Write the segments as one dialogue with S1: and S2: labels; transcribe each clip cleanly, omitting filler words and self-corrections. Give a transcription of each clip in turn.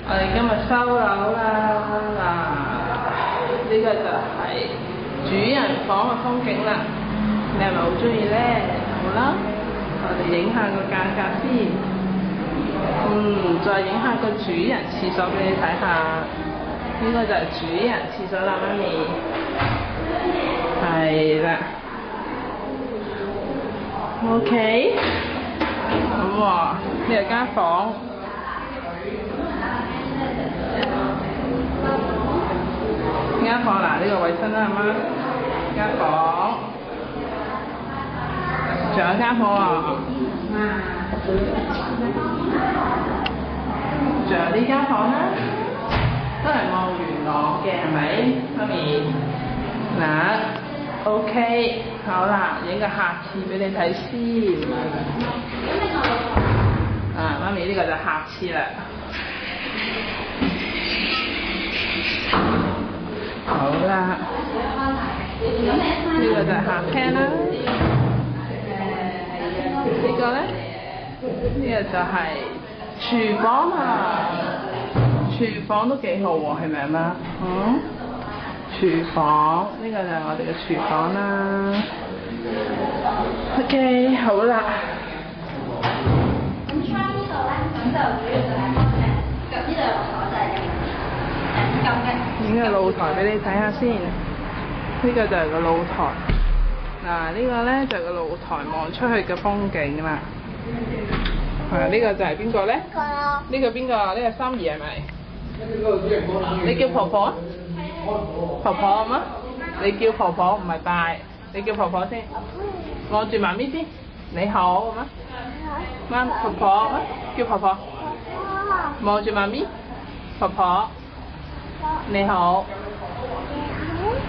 S1: 我哋今日收樓啦，嗱，呢個就係主人房嘅風景啦。你係咪好中意咧？好啦，我哋影下個間隔先。再影下個主人廁所俾你睇下。呢個就係主人廁所啦，媽咪。係啦。OK。咁喎，呢係間房。間房嗱，呢個衞生啦，阿媽。間房，仲有間房喎。仲有呢間房啦，都係望元朗嘅，係咪，媽咪？嗱 ，OK， 好啦，影個客廁俾你睇先。媽咪呢個就客廁啦。好啦，呢個就係客廳啦。呢個咧，呢個就係廚房啦。廚房都幾好喎，係咪啊媽？廚房，呢個就係我哋嘅廚房啦。OK， 好啦。咁窗呢度咧，咁就主要就係腳呢度有個台就係咁嘅。影個露台俾你睇下先。呢個就係個露台。嗱，呢個咧就係個露台望出去嘅風景啦。呢個就係邊個咧？呢個邊個？呢個心儀係咪？你叫婆婆？婆婆啊嘛？你叫婆婆唔係拜，你叫婆婆先。望住媽咪先。你好啊嘛？婆婆啊？叫婆婆。望住媽咪。婆婆。你好。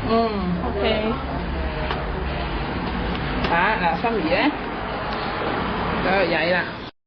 S1: OK。嗱，心儀咧，喺度曳啦。